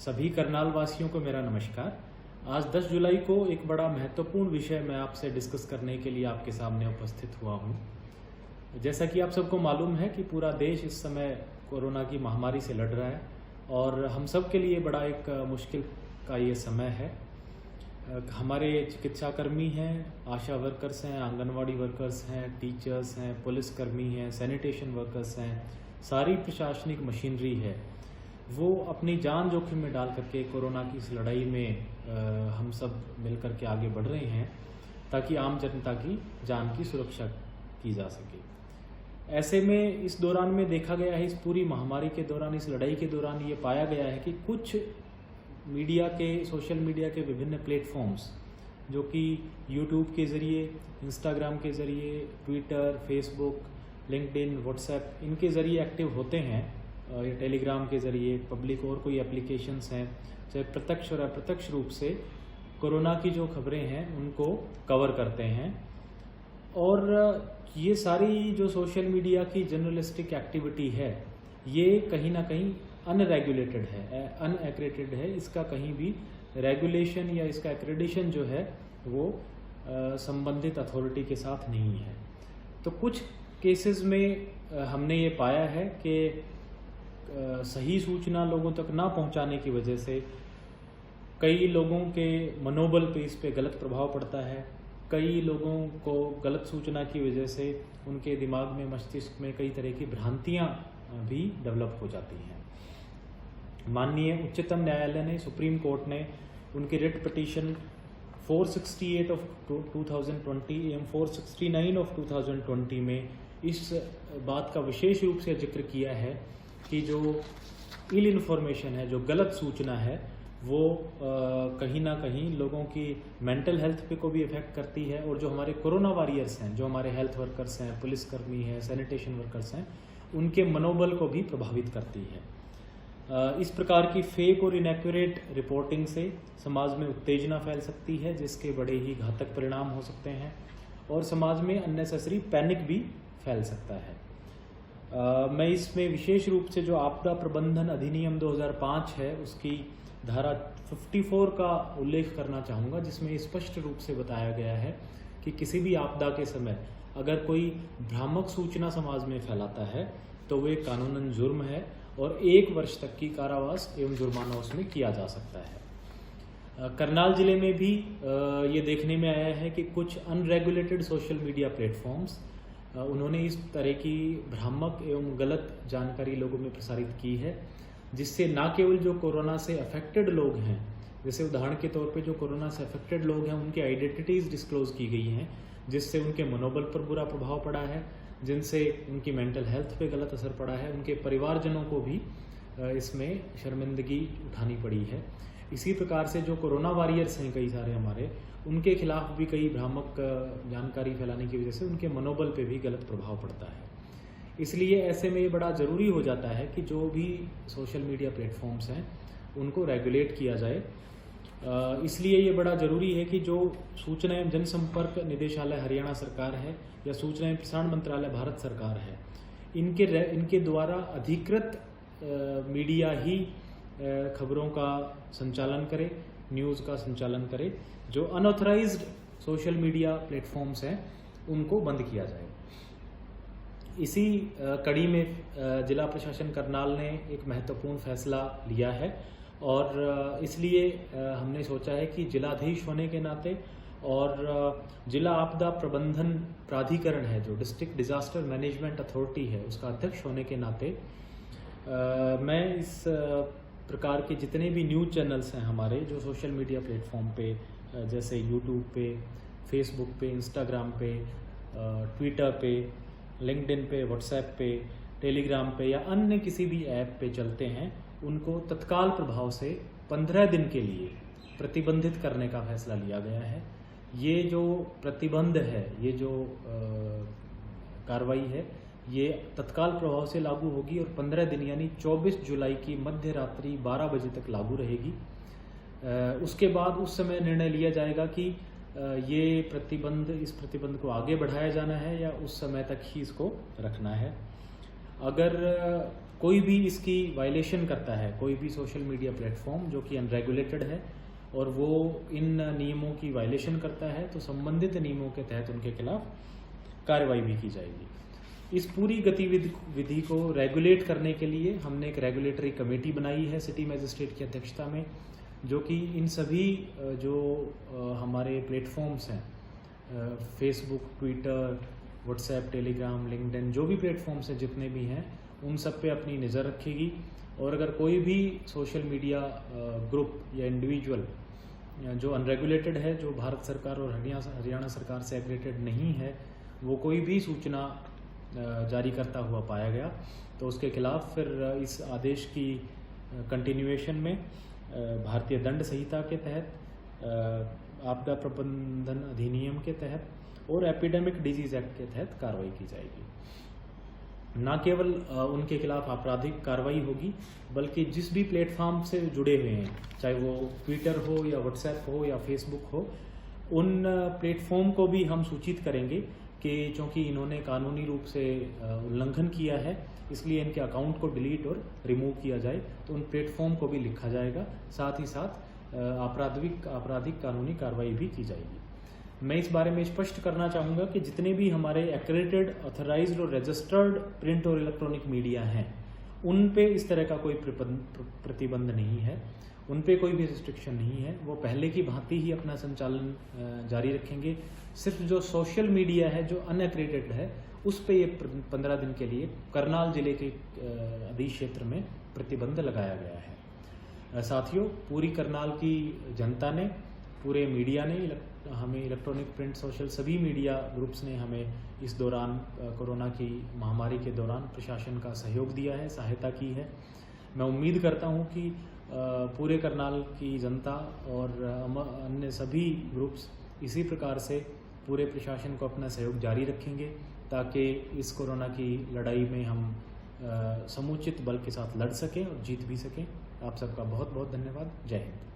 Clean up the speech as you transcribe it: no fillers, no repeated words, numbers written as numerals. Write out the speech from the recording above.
सभी करनाल वासियों को मेरा नमस्कार। आज 10 जुलाई को एक बड़ा महत्वपूर्ण विषय मैं आपसे डिस्कस करने के लिए आपके सामने उपस्थित हुआ हूँ। जैसा कि आप सबको मालूम है कि पूरा देश इस समय कोरोना की महामारी से लड़ रहा है और हम सब के लिए बड़ा एक मुश्किल का ये समय है। हमारे चिकित्साकर्मी हैं, आशा वर्कर्स हैं, आंगनवाड़ी वर्कर्स हैं, टीचर्स हैं, पुलिसकर्मी हैं, सैनिटेशन वर्कर्स हैं, सारी प्रशासनिक मशीनरी है, वो अपनी जान जोखिम में डाल करके कोरोना की इस लड़ाई में हम सब मिल कर के आगे बढ़ रहे हैं ताकि आम जनता की जान की सुरक्षा की जा सके। ऐसे में इस दौरान में देखा गया है, इस पूरी महामारी के दौरान, इस लड़ाई के दौरान ये पाया गया है कि कुछ मीडिया के, सोशल मीडिया के विभिन्न प्लेटफॉर्म्स जो कि यूट्यूब के ज़रिए, इंस्टाग्राम के ज़रिए, ट्विटर, फेसबुक, लिंक्डइन, व्हाट्सएप, इनके ज़रिए एक्टिव होते हैं या टेलीग्राम के ज़रिए, पब्लिक और कोई एप्लीकेशंस हैं, चाहे प्रत्यक्ष और अप्रत्यक्ष रूप से कोरोना की जो खबरें हैं उनको कवर करते हैं। और ये सारी जो सोशल मीडिया की जर्नलिस्टिक एक्टिविटी है, ये कहीं ना कहीं अनरेगुलेटेड है, अनएक्रेडिटेड है। इसका कहीं भी रेगुलेशन या इसका एक्रेडिशन जो है वो संबंधित अथॉरिटी के साथ नहीं है। तो कुछ केसेस में हमने ये पाया है कि सही सूचना लोगों तक ना पहुंचाने की वजह से कई लोगों के मनोबल पे इस पे गलत प्रभाव पड़ता है। कई लोगों को गलत सूचना की वजह से उनके दिमाग में, मस्तिष्क में कई तरह की भ्रांतियां भी डेवलप हो जाती हैं। माननीय उच्चतम न्यायालय ने, सुप्रीम कोर्ट ने उनकी रिट पिटीशन 468 ऑफ 2020 एवं 469 ऑफ 2020 में इस बात का विशेष रूप से जिक्र किया है कि जो इल इन्फॉर्मेशन है, जो गलत सूचना है, वो कहीं ना कहीं लोगों की मेंटल हेल्थ पे को भी इफेक्ट करती है और जो हमारे कोरोना वॉरियर्स हैं, जो हमारे हेल्थ वर्कर्स हैं, पुलिसकर्मी हैं, सैनिटेशन वर्कर्स हैं, उनके मनोबल को भी प्रभावित करती है। इस प्रकार की फेक और इनएक्यूरेट रिपोर्टिंग से समाज में उत्तेजना फैल सकती है, जिसके बड़े ही घातक परिणाम हो सकते हैं और समाज में अननेसेसरी पैनिक भी फैल सकता है। मैं इसमें विशेष रूप से जो आपदा प्रबंधन अधिनियम 2005 है, उसकी धारा 54 का उल्लेख करना चाहूँगा, जिसमें स्पष्ट रूप से बताया गया है कि किसी भी आपदा के समय अगर कोई भ्रामक सूचना समाज में फैलाता है तो वो एक कानूनन जुर्म है और 1 वर्ष तक की कारावास एवं जुर्माना उसमें किया जा सकता है। करनाल जिले में भी ये देखने में आया है कि कुछ अनरेगुलेटेड सोशल मीडिया प्लेटफॉर्म्स, उन्होंने इस तरह की भ्रामक एवं गलत जानकारी लोगों में प्रसारित की है, जिससे ना केवल जो कोरोना से अफेक्टेड लोग हैं, जैसे उदाहरण के तौर पे जो कोरोना से अफेक्टेड लोग हैं उनकी आइडेंटिटीज़ डिस्क्लोज की गई हैं, जिससे उनके मनोबल पर बुरा प्रभाव पड़ा है, जिनसे उनकी मेंटल हेल्थ पे गलत असर पड़ा है, उनके परिवारजनों को भी इसमें शर्मिंदगी उठानी पड़ी है। इसी प्रकार से जो कोरोना वॉरियर्स हैं कई सारे हमारे, उनके खिलाफ भी कई भ्रामक जानकारी फैलाने की वजह से उनके मनोबल पे भी गलत प्रभाव पड़ता है। इसलिए ऐसे में ये बड़ा ज़रूरी हो जाता है कि जो भी सोशल मीडिया प्लेटफॉर्म्स हैं उनको रेगुलेट किया जाए। इसलिए ये बड़ा ज़रूरी है कि जो सूचना एवं जनसंपर्क निदेशालय हरियाणा सरकार है या सूचना एवं प्रसारण मंत्रालय भारत सरकार है, इनके द्वारा अधिकृत मीडिया ही खबरों का संचालन करे, न्यूज़ का संचालन करे। जो अनऑथराइज्ड सोशल मीडिया प्लेटफॉर्म्स हैं उनको बंद किया जाए। इसी कड़ी में जिला प्रशासन करनाल ने एक महत्वपूर्ण फैसला लिया है और इसलिए हमने सोचा है कि जिलाधीश होने के नाते और जिला आपदा प्रबंधन प्राधिकरण है, जो डिस्ट्रिक्ट डिजास्टर मैनेजमेंट अथॉरिटी है, उसका अध्यक्ष होने के नाते मैं इस प्रकार के जितने भी न्यूज़ चैनल्स हैं हमारे, जो सोशल मीडिया प्लेटफॉर्म पे जैसे यूट्यूब पे, फेसबुक पे, इंस्टाग्राम पे, ट्विटर पे, लिंक्डइन पे, व्हाट्सएप पे, टेलीग्राम पे या अन्य किसी भी ऐप पे चलते हैं, उनको तत्काल प्रभाव से 15 दिन के लिए प्रतिबंधित करने का फैसला लिया गया है। ये जो प्रतिबंध है, ये जो कार्रवाई है, ये तत्काल प्रभाव से लागू होगी और 15 दिन यानी 24 जुलाई की मध्य रात्रि 12 बजे तक लागू रहेगी। उसके बाद उस समय निर्णय लिया जाएगा कि इस प्रतिबंध को आगे बढ़ाया जाना है या उस समय तक ही इसको रखना है। अगर कोई भी इसकी वायलेशन करता है, कोई भी सोशल मीडिया प्लेटफॉर्म जो कि अनरेगुलेटेड है और वो इन नियमों की वायलेशन करता है, तो संबंधित नियमों के तहत उनके खिलाफ कार्रवाई भी की जाएगी। इस पूरी गतिविधि को रेगुलेट करने के लिए हमने एक रेगुलेटरी कमेटी बनाई है सिटी मजिस्ट्रेट की अध्यक्षता में, जो कि इन सभी जो हमारे प्लेटफॉर्म्स हैं, Facebook, Twitter, WhatsApp, Telegram, LinkedIn, जो भी प्लेटफॉर्म्स हैं जितने भी हैं, उन सब पे अपनी नज़र रखेगी। और अगर कोई भी सोशल मीडिया ग्रुप या इंडिविजुअल जो अनरेगुलेटेड है, जो भारत सरकार और हरियाणा सरकार से एग्रीगेटेड नहीं है, वो कोई भी सूचना जारी करता हुआ पाया गया, तो उसके खिलाफ फिर इस आदेश की कंटिन्यूएशन में भारतीय दंड संहिता के तहत, आपदा प्रबंधन अधिनियम के तहत और एपिडेमिक डिजीज एक्ट के तहत कार्रवाई की जाएगी। न केवल उनके खिलाफ आपराधिक कार्रवाई होगी, बल्कि जिस भी प्लेटफॉर्म से जुड़े हुए हैं, चाहे वो ट्विटर हो या व्हाट्सएप हो या फेसबुक हो, उन प्लेटफॉर्म को भी हम सूचित करेंगे कि चूँकि इन्होंने कानूनी रूप से उल्लंघन किया है, इसलिए इनके अकाउंट को डिलीट और रिमूव किया जाए, तो उन प्लेटफॉर्म को भी लिखा जाएगा। साथ ही साथ आपराधिक कानूनी कार्रवाई भी की जाएगी। मैं इस बारे में स्पष्ट करना चाहूँगा कि जितने भी हमारे एक्रेडिटेड, ऑथराइज्ड और रजिस्टर्ड प्रिंट और इलेक्ट्रॉनिक मीडिया हैं, उन पे इस तरह का कोई प्रतिबंध नहीं है, उन पे कोई भी रिस्ट्रिक्शन नहीं है। वो पहले की भांति ही अपना संचालन जारी रखेंगे। सिर्फ जो सोशल मीडिया है, जो अनएक्रेडिटेड है, उस पे ये 15 दिन के लिए करनाल जिले के अधीश क्षेत्र में प्रतिबंध लगाया गया है। साथियों, पूरी करनाल की जनता ने, पूरे मीडिया ने हमें, इलेक्ट्रॉनिक, प्रिंट, सोशल, सभी मीडिया ग्रुप्स ने हमें इस दौरान, कोरोना की महामारी के दौरान प्रशासन का सहयोग दिया है, सहायता की है। मैं उम्मीद करता हूँ कि पूरे करनाल की जनता और अन्य सभी ग्रुप्स इसी प्रकार से पूरे प्रशासन को अपना सहयोग जारी रखेंगे, ताकि इस कोरोना की लड़ाई में हम समुचित बल के साथ लड़ सकें और जीत भी सकें। आप सबका बहुत बहुत धन्यवाद। जय हिंद।